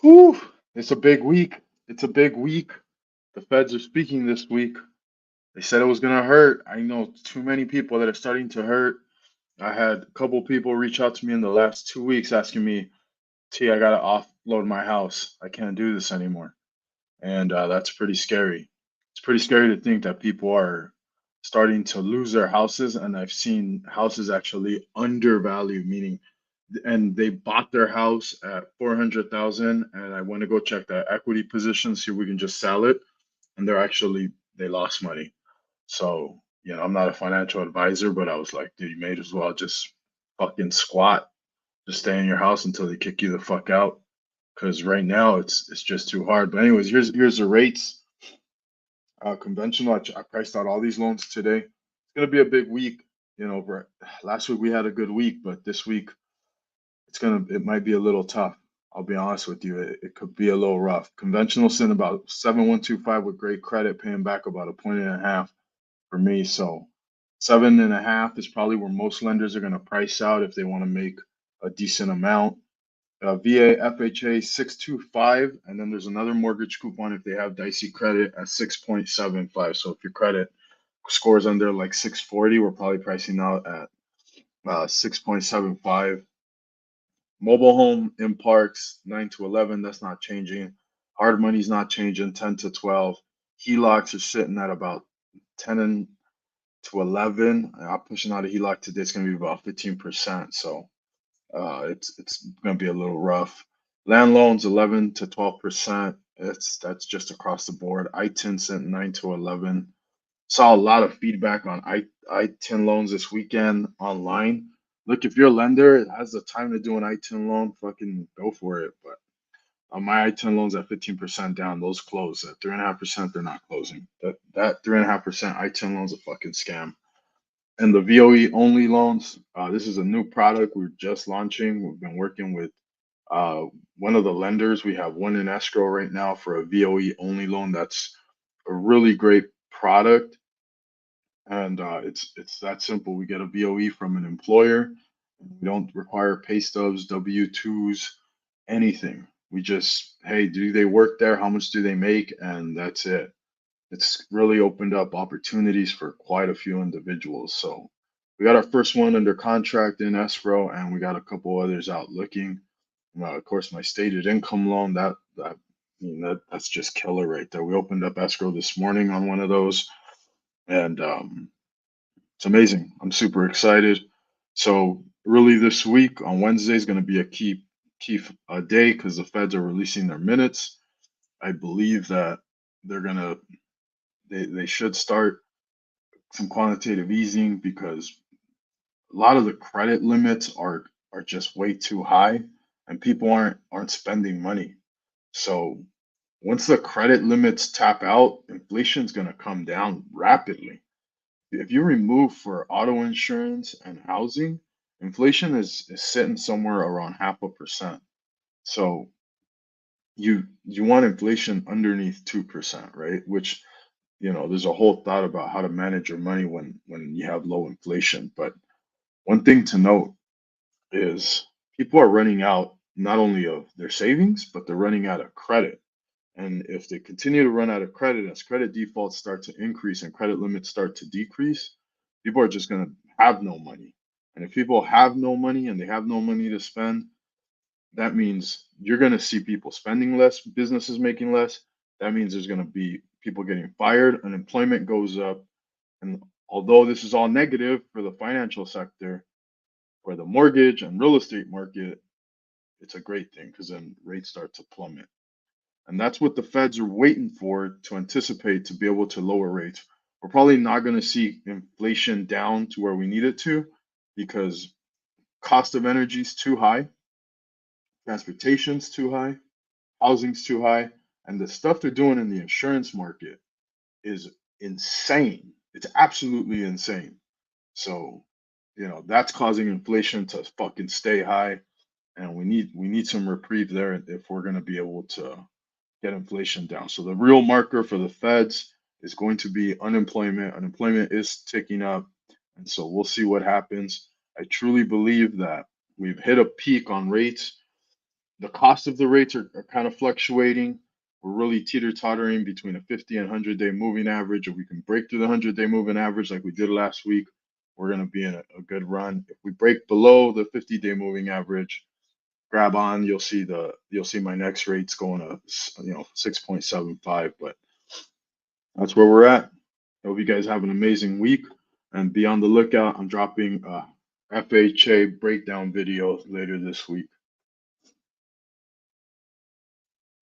Whew, it's a big week. It's a big week. The feds are speaking this week. They said it was going to hurt. I know too many people that are starting to hurt. I had a couple people reach out to me in the last 2 weeks asking me, T, I got to offload my house. I can't do this anymore. And that's pretty scary. It's pretty scary to think that people are starting to lose their houses. And I've seen houses actually undervalued, meaning and they bought their house at 400,000 and I went to go check the equity position, see if we can just sell it. And they lost money. So, I'm not a financial advisor, but I was like, dude, you may as well just fucking squat, just stay in your house until they kick you the fuck out. Because right now it's just too hard. But anyways, here's the rates. Conventional, I priced out all these loans today. It's gonna be a big week. Last week we had a good week, but this week it might be a little tough. I'll be honest with you. It could be a little rough. Conventional sitting about 7125 with great credit, paying back about a point and a half for me. So 7.5 is probably where most lenders are going to price out if they want to make a decent amount. VA FHA 625, and then there's another mortgage coupon if they have dicey credit at 6.75. So if your credit scores under like 640, we're probably pricing out at 6.75. Mobile home in parks 9 to 11, that's not changing. Hard money's not changing 10 to 12. HELOCs are sitting at about 10 to 11. I'm pushing out a HELOC today. It's going to be about 15%. So it's going to be a little rough. Land loans 11 to 12%. That's just across the board. I-10 sent 9 to 11. Saw a lot of feedback on I-10 loans this weekend online. Look, if you're a lender that has the time to do an I-10 loan, fucking go for it. But on my I-10 loans at 15% down, those close at 3.5%. They're not closing. That 3.5% I-10 loans a fucking scam. And the VOE only loans, this is a new product we're just launching. We've been working with uh, one of the lenders. We have one in escrow right now for a VOE only loan. That's a really great product, and it's that simple. We get a VOE from an employer. We don't require pay stubs, W-2s, anything. We just, hey, do they work there? How much do they make? And that's it. It's really opened up opportunities for quite a few individuals. So we got our first one under contract in escrow, and we got a couple others out looking. Of course, my stated income loan that's just killer right there. We opened up escrow this morning on one of those, and it's amazing. I'm super excited. So really, this week on Wednesday is going to be a key day because the feds are releasing their minutes. I believe that they're gonna they should start some quantitative easing because a lot of the credit limits are just way too high and people aren't spending money. So once the credit limits tap out, inflation's going to come down rapidly. If you remove for auto insurance and housing, inflation is sitting somewhere around 0.5%. So you want inflation underneath 2%, right? Which there's a whole thought about how to manage your money when you have low inflation. But one thing to note is people are running out not only of their savings, but they're running out of credit. And if they continue to run out of credit, as credit defaults start to increase and credit limits start to decrease, people are just going to have no money. And if people have no money and they have no money to spend, that means you're going to see people spending less, businesses making less. That means there's going to be people getting fired, unemployment goes up. And although this is all negative for the financial sector, for the mortgage and real estate market, it's a great thing because then rates start to plummet. And that's what the feds are waiting for to anticipate to be able to lower rates. We're probably not going to see inflation down to where we need it to because cost of energy is too high, transportation's too high, housing's too high, and the stuff they're doing in the insurance market is insane. It's absolutely insane. So, that's causing inflation to fucking stay high, and we need some reprieve there if we're going to be able to get inflation down. So the real marker for the feds is going to be unemployment. Unemployment is ticking up, and so we'll see what happens. I truly believe that we've hit a peak on rates. The cost of the rates are kind of fluctuating. We're really teeter-tottering between a 50 and 100-day moving average. If we can break through the 100-day moving average like we did last week, we're going to be in a good run. If we break below the 50-day moving average, grab on. You'll see my next rates going to 6.75. But that's where we're at. I hope you guys have an amazing week and be on the lookout. I'm dropping FHA breakdown videos later this week.